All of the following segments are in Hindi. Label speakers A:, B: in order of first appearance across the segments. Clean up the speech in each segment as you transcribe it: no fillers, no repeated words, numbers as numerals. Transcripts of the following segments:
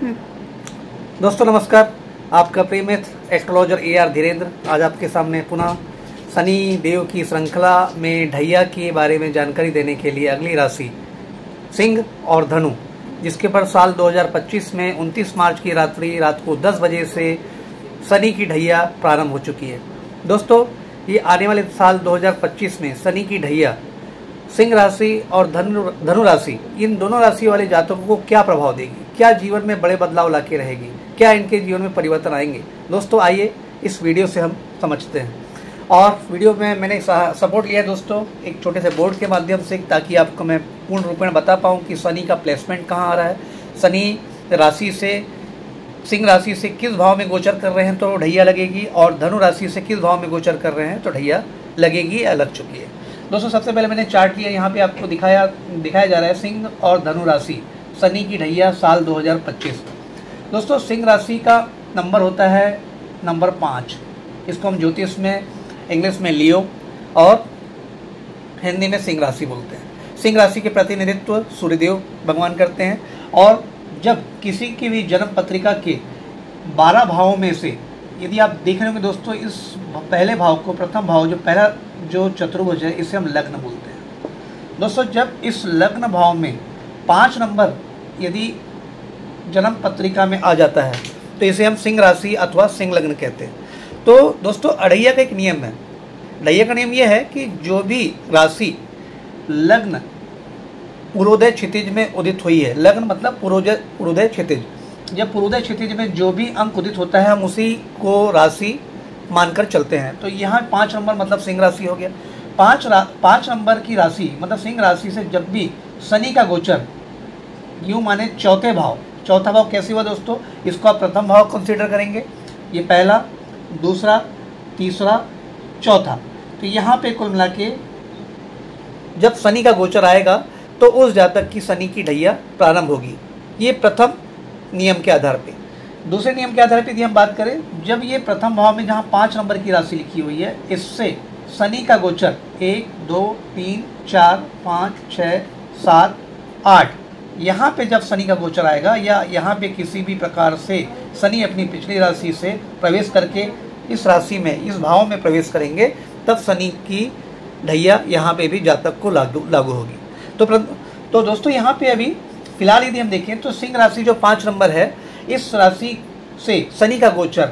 A: दोस्तों नमस्कार, आपका प्रिय मित्र एस्ट्रोलॉजर AR धीरेन्द्र आज आपके सामने पुनः शनि देव की श्रृंखला में ढैया के बारे में जानकारी देने के लिए अगली राशि सिंह और धनु, जिसके पर साल 2025 में 29 मार्च की रात को 10 बजे से शनि की ढैया प्रारंभ हो चुकी है। दोस्तों ये आने वाले साल 2025 में शनि की ढैया सिंह राशि और धनु राशि, इन दोनों राशि वाले जातकों को क्या प्रभाव देगी, क्या जीवन में बड़े बदलाव लाके रहेगी, क्या इनके जीवन में परिवर्तन आएंगे। दोस्तों आइए इस वीडियो से हम समझते हैं। और वीडियो में मैंने सपोर्ट लिया है दोस्तों एक छोटे से बोर्ड के माध्यम से, ताकि आपको मैं पूर्ण रूप में बता पाऊँ कि शनि का प्लेसमेंट कहाँ आ रहा है, शनि राशि से सिंह राशि से किस भाव में गोचर कर रहे हैं तो ढैया लगेगी, और धनु राशि से किस भाव में गोचर कर रहे हैं तो ढैया लगेगी या लग चुकी है। दोस्तों सबसे पहले मैंने चार्ट लिया, यहाँ पे आपको दिखाया जा रहा है सिंह और धनु राशि शनि की ढैया साल 2025। दोस्तों सिंह राशि का नंबर होता है नंबर 5, इसको हम ज्योतिष में इंग्लिश में लियो और हिंदी में सिंह राशि बोलते हैं। सिंह राशि के प्रतिनिधित्व सूर्यदेव भगवान करते हैं, और जब किसी की भी जन्म पत्रिका के 12 भावों में से यदि आप देख रहे होंगे दोस्तों, इस पहले भाव को, प्रथम भाव जो पहला जो चतुर्भुज है, इसे हम लग्न बोलते हैं। दोस्तों जब इस लग्न भाव में 5 नंबर यदि जन्म पत्रिका में आ जाता है तो इसे हम सिंह राशि अथवा सिंह लग्न कहते हैं। तो दोस्तों अढ़ैया का एक नियम है, ढैया का नियम यह है कि जो भी राशि लग्न पूर्वोदय क्षितिज में उदित हुई है, लग्न मतलब पूर्वोदय क्षितिज, जब पूर्वोदय क्षितिज में जो भी अंक उदित होता है हम उसी को राशि मानकर चलते हैं। तो यहाँ 5 नंबर मतलब सिंह राशि हो गया। 5 नंबर की राशि मतलब सिंह राशि से जब भी शनि का गोचर, यूँ माने चौथा भाव कैसे हुआ दोस्तों, इसको आप प्रथम भाव कंसीडर करेंगे, ये पहला, दूसरा, तीसरा, चौथा। तो यहाँ पे कुल मिला के जब शनि का गोचर आएगा तो उस जातक की शनि की ढैया प्रारंभ होगी। ये प्रथम नियम के आधार पे। दूसरे नियम के आधार पे यदि हम बात करें, जब ये प्रथम भाव में जहाँ 5 नंबर की राशि लिखी हुई है, इससे शनि का गोचर 1, 2, 3, 4, 5, 6, 7, 8, यहाँ पे जब शनि का गोचर आएगा या यहाँ पे किसी भी प्रकार से शनि अपनी पिछली राशि से प्रवेश करके इस राशि में, इस भाव में प्रवेश करेंगे, तब शनि की ढैया यहाँ पे भी जातक को लागू होगी। तो दोस्तों यहाँ पे अभी फिलहाल यदि हम देखें तो सिंह राशि जो 5 नंबर है, इस राशि से शनि का गोचर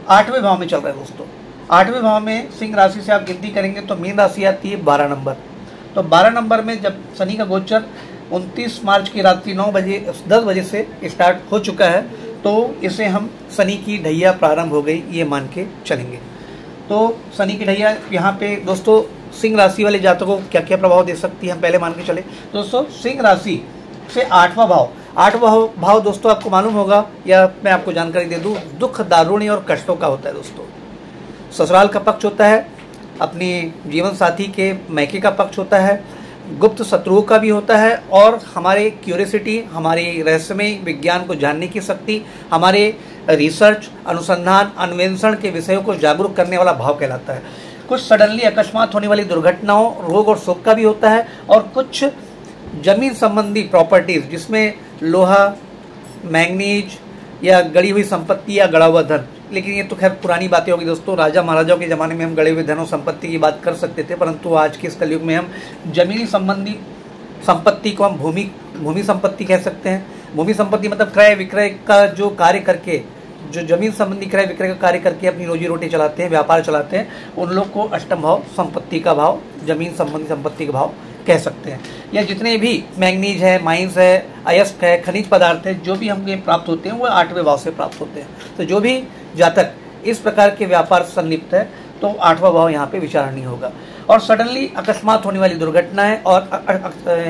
A: 8वें भाव में चल रहा है दोस्तों। 8वें भाव में सिंह राशि से आप गिनती करेंगे तो मीन राशि आती है 12 नंबर। तो 12 नंबर में जब शनि का गोचर 29 मार्च की रात्रि 10 बजे से स्टार्ट हो चुका है, तो इसे हम शनि की ढैया प्रारंभ हो गई ये मान के चलेंगे। तो शनि की ढैया यहाँ पे दोस्तों सिंह राशि वाले जातकों को क्या क्या प्रभाव दे सकती है हम पहले मान के चले। दोस्तों सिंह राशि से 8वां भाव दोस्तों आपको मालूम होगा, या मैं आपको जानकारी दे दूं, दुख, दारुण्य और कष्टों का होता है दोस्तों। ससुराल का पक्ष होता है, अपनी जीवन साथी के मैके का पक्ष होता है, गुप्त शत्रुओं का भी होता है, और हमारे क्यूरियोसिटी, हमारी रहस्यमय विज्ञान को जानने की शक्ति, हमारे रिसर्च, अनुसंधान, अन्वेषण के विषयों को जागरूक करने वाला भाव कहलाता है। कुछ सडनली अकस्मात होने वाली दुर्घटनाओं, रोग और शोक का भी होता है, और कुछ जमीन संबंधी प्रॉपर्टीज जिसमें लोहा, मैंगनीज या गड़ी हुई संपत्ति या गड़ा हुआ धन, लेकिन ये तो खैर पुरानी बातें होगी दोस्तों। राजा महाराजाओं के ज़माने में हम गड़े हुए धन और संपत्ति की बात कर सकते थे, परंतु आज के इस कलयुग में हम जमीनी संबंधी संपत्ति को हम भूमि संपत्ति कह सकते हैं। भूमि संपत्ति मतलब क्रय विक्रय का जो कार्य करके, जो जमीन संबंधी क्रय विक्रय का कार्य करके अपनी रोजी रोटी चलाते हैं, व्यापार चलाते हैं, उन लोग को अष्टम भाव संपत्ति का भाव, जमीन संबंधी संपत्ति का भाव कह सकते हैं। या जितने भी मैंगनीज है, माइंस है, अयस्क है, खनिज पदार्थ है, जो भी हमको प्राप्त होते हैं वो 8वें भाव से प्राप्त होते हैं। तो जो भी जातक इस प्रकार के व्यापार संलिप्त है तो 8वां भाव यहाँ पे विचारणीय होगा। और सडनली अकस्मात होने वाली दुर्घटनाएं और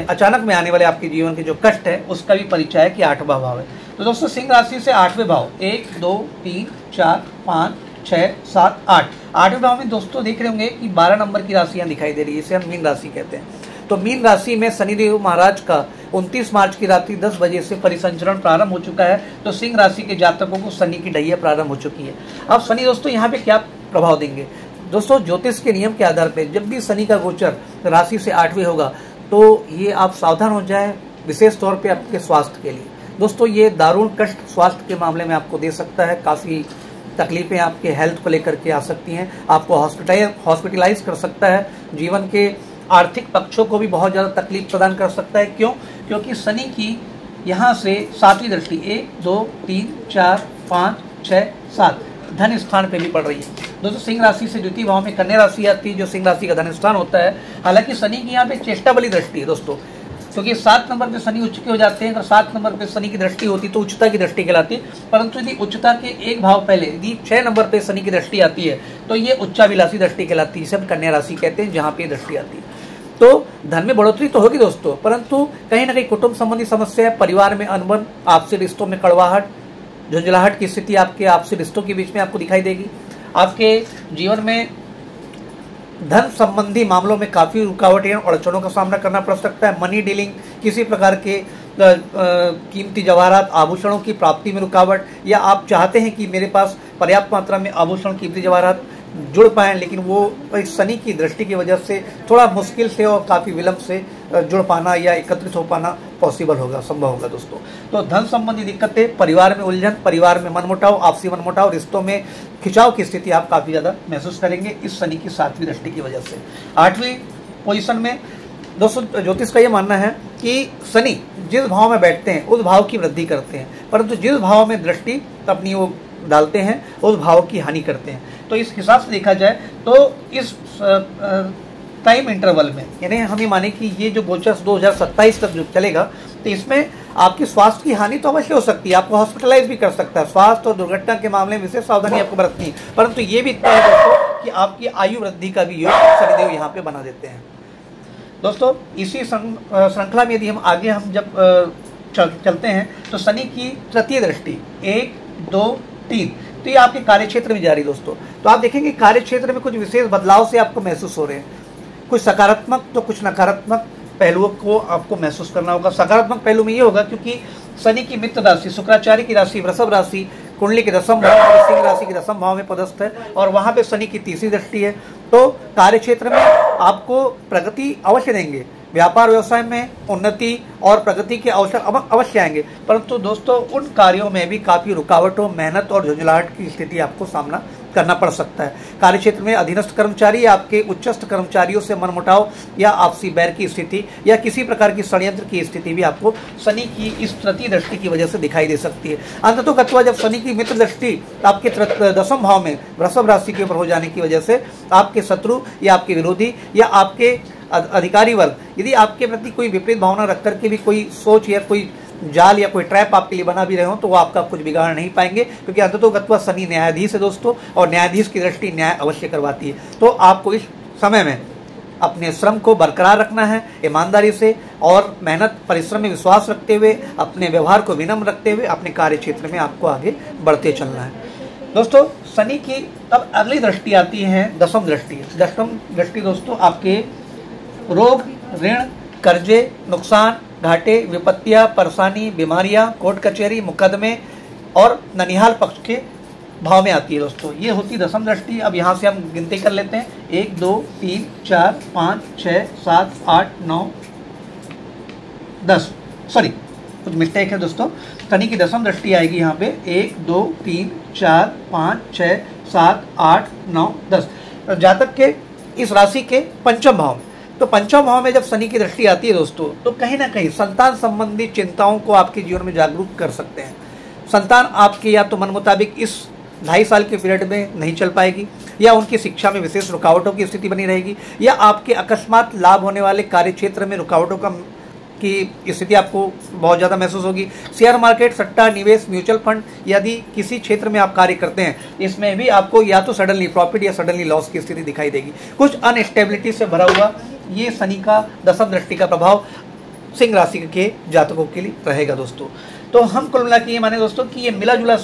A: अचानक में आने वाले आपके जीवन के जो कष्ट है उसका भी परिचय है कि 8वां भाव है। तो दोस्तों सिंह राशि से 8वें भाव, 1, 2, 3, 4, 5, 6, 7, 8, 8वें भाव में दोस्तों देख रहे होंगे कि 12 नंबर की राशियां दिखाई दे रही है, इसे हम मीन राशि कहते हैं। तो मीन राशि में शनिदेव महाराज का 29 मार्च की रात्रि 10 बजे से परिसंचरण प्रारंभ हो चुका है। तो सिंह राशि के जातकों को शनि की ढैया प्रारंभ हो चुकी है। अब शनि दोस्तों यहाँ पे क्या प्रभाव देंगे, दोस्तों ज्योतिष के नियम के आधार पर जब भी शनि का गोचर राशि से 8वें होगा तो ये आप सावधान हो जाए, विशेष तौर पे आपके स्वास्थ्य के लिए। दोस्तों ये दारुण कष्ट स्वास्थ्य के मामले में आपको दे सकता है, काफ़ी तकलीफें आपके हेल्थ को लेकर के आ सकती हैं, आपको हॉस्पिटलाइज कर सकता है, जीवन के आर्थिक पक्षों को भी बहुत ज़्यादा तकलीफ प्रदान कर सकता है। क्यों? क्योंकि शनि की यहाँ से 7वीं दृष्टि 1 2 3 4 5 6 7 धन स्थान पे भी पड़ रही है। दोस्तों सिंह राशि से द्वितीय भाव में कन्या राशि आती है, जो सिंह राशि का धन स्थान होता है। हालांकि शनि की यहाँ पे चेष्टा बली दृष्टि है दोस्तों, क्योंकि 7 नंबर पे शनि उच्च के हो जाते हैं। अगर 7 नंबर पे शनि की दृष्टि होती तो उच्चता की दृष्टि कहलाती है, परंतु यदि उच्चता के एक भाव पहले यदि 6 नंबर पे शनि की दृष्टि आती है तो ये उच्चाभिलाषी दृष्टि कहलाती है, इसे हम कन्या राशि कहते हैं जहाँ पे दृष्टि आती है। तो धन में बढ़ोतरी तो होगी दोस्तों, परंतु कहीं ना कहीं कुटुंब संबंधी समस्या है, परिवार में अनबन, आपसी रिश्तों में कड़वाहट, झुंझलाहट की स्थिति आपके आपसी रिश्तों के बीच में आपको दिखाई देगी। आपके जीवन में धन संबंधी मामलों में काफ़ी रुकावटें और अड़चनों का सामना करना पड़ सकता है। मनी डीलिंग, किसी प्रकार के कीमती जवाहरात आभूषणों की प्राप्ति में रुकावट, या आप चाहते हैं कि मेरे पास पर्याप्त मात्रा में आभूषण कीमती जवाहरात जुड़ पाएँ, लेकिन वो शनि की दृष्टि की वजह से थोड़ा मुश्किल से और काफ़ी विलंब से जुड़ पाना या एकत्रित हो पाना पॉसिबल होगा, संभव होगा दोस्तों। तो धन संबंधी दिक्कतें, परिवार में उलझन, परिवार में मनमुटाव, आपसी मनमुटाव, रिश्तों में खिंचाव की स्थिति आप काफ़ी ज़्यादा महसूस करेंगे इस शनि की 7वीं दृष्टि की वजह से। 8वीं पोजीशन में दोस्तों ज्योतिष का ये मानना है कि शनि जिस भाव में बैठते हैं उस भाव की वृद्धि करते हैं, परंतु जिस भाव में दृष्टि अपनी वो डालते हैं उस भाव की हानि करते हैं। तो इस हिसाब से देखा जाए तो इस टाइम इंटरवल में, यानी हम ये माने कि ये जो गोचर 2027 तक जो चलेगा, तो इसमें आपकी स्वास्थ्य की हानि तो अवश्य हो सकती है, आपको हॉस्पिटलाइज भी कर सकता है। स्वास्थ्य और दुर्घटना के मामले में विशेष सावधानी आपको बरतनी है, परंतु ये भी इतना है दोस्तों कि आपकी आयु वृद्धि का भी योग शनिदेव यहाँ पे बना देते हैं। दोस्तों इसी श्रृंखला में यदि हम आगे जब चलते हैं तो शनि की तृतीय दृष्टि 1 2 3, तो ये आपके कार्य क्षेत्र में जा रही दोस्तों। तो आप देखेंगे कार्य क्षेत्र में कुछ विशेष बदलाव से आपको महसूस हो रहे हैं, कुछ सकारात्मक तो कुछ नकारात्मक पहलुओं को आपको महसूस करना होगा। सकारात्मक पहलू में ये होगा क्योंकि शनि की मित्र राशि शुक्राचार्य की राशि वृषभ राशि कुंडली के 10वें भाव और सिंह राशि के 10वें भाव में पदस्थ है, और वहाँ पे शनि की 3री दृष्टि है। तो कार्य क्षेत्र में आपको प्रगति अवश्य देंगे, व्यापार व्यवसाय में उन्नति और प्रगति के अवसर अवश्य आएंगे, परंतु दोस्तों उन कार्यों में भी काफ़ी रुकावटों, मेहनत और झुंझलाहट की स्थिति आपको सामना करना पड़ सकता है। कार्य क्षेत्र में अधीनस्थ कर्मचारी या आपके उच्चस्थ कर्मचारियों से मनमुटाव या आपसी बैर की स्थिति या किसी प्रकार की षड्यंत्र की स्थिति भी आपको शनि की इस तृतीय दृष्टि की वजह से दिखाई दे सकती है। अंततोगत्वा जब शनि की मित्र दृष्टि आपके 10वें भाव में वृषभ राशि के ऊपर हो जाने की वजह से आपके शत्रु या आपके विरोधी या आपके अधिकारी वर्ग यदि आपके प्रति कोई विपरीत भावना रख करके भी कोई सोच या कोई जाल या कोई ट्रैप आपके लिए बना भी रहे हो, तो वो आपका कुछ बिगाड़ नहीं पाएंगे, क्योंकि अंततोगत्वा शनि न्यायाधीश है दोस्तों, और न्यायाधीश की दृष्टि न्याय अवश्य करवाती है। तो आपको इस समय में अपने श्रम को बरकरार रखना है, ईमानदारी से और मेहनत परिश्रम में विश्वास रखते हुए, अपने व्यवहार को विनम्र रखते हुए अपने कार्य क्षेत्र में आपको आगे बढ़ते चलना है। दोस्तों शनि की अब अगली दृष्टि आती है 10वीं दृष्टि। 10वीं दृष्टि दोस्तों आपके रोग, ऋण, कर्जे, नुकसान, घाटे, विपत्तियां, परेशानी, बीमारियां, कोर्ट कचहरी, मुकदमे और ननिहाल पक्ष के भाव में आती है दोस्तों। ये होती 10वीं दृष्टि। अब यहाँ से हम गिनती कर लेते हैं 1 2 3 4 5 6 7 8 9 10, सॉरी कुछ मिस्टेक है दोस्तों। शनि की 10वीं दृष्टि आएगी यहाँ पे 1 2 3 4 5 6 7 8 9 10, जातक के इस राशि के 5वें भाव में। तो 5वें भाव में जब शनि की दृष्टि आती है दोस्तों, तो कहीं ना कहीं संतान संबंधी चिंताओं को आपके जीवन में जागरूक कर सकते हैं। संतान आपकी या तो मन मुताबिक इस 2.5 साल के पीरियड में नहीं चल पाएगी, या उनकी शिक्षा में विशेष रुकावटों की स्थिति बनी रहेगी, या आपके अकस्मात लाभ होने वाले कार्य क्षेत्र में रुकावटों की स्थिति आपको बहुत ज़्यादा महसूस होगी। शेयर मार्केट, सट्टा, निवेश, म्यूचुअल फंड, यदि किसी क्षेत्र में आप कार्य करते हैं, इसमें भी आपको या तो सडनली प्रॉफिट या सडनली लॉस की स्थिति दिखाई देगी। कुछ अनस्टेबिलिटी से भरा हुआ ये शनि का 10वीं दृष्टि का प्रभाव सिंह राशि के जातकों के लिए रहेगा दोस्तों। तो हम कुल मिला के ये माने दोस्तों कि ये मिला जुला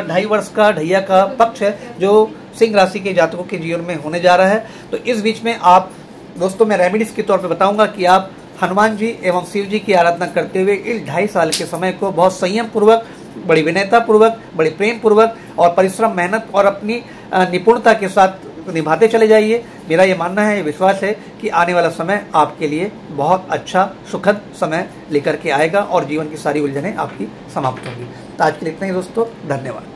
A: 2.5 वर्ष का ढैया का पक्ष है जो सिंह राशि के जातकों के जीवन में होने जा रहा है। तो इस बीच में आप दोस्तों मैं रेमेडीज के तौर पे बताऊंगा कि आप हनुमान जी एवं शिव जी की आराधना करते हुए इस 2.5 साल के समय को बहुत संयम पूर्वक, बड़ी विनयता पूर्वक, बड़ी प्रेम पूर्वक और परिश्रम, मेहनत और अपनी निपुणता के साथ निभाते चले जाइए। मेरा ये मानना है, ये विश्वास है कि आने वाला समय आपके लिए बहुत अच्छा सुखद समय लेकर के आएगा और जीवन की सारी उलझनें आपकी समाप्त होंगी। तो आज के लिए इतना ही दोस्तों, धन्यवाद।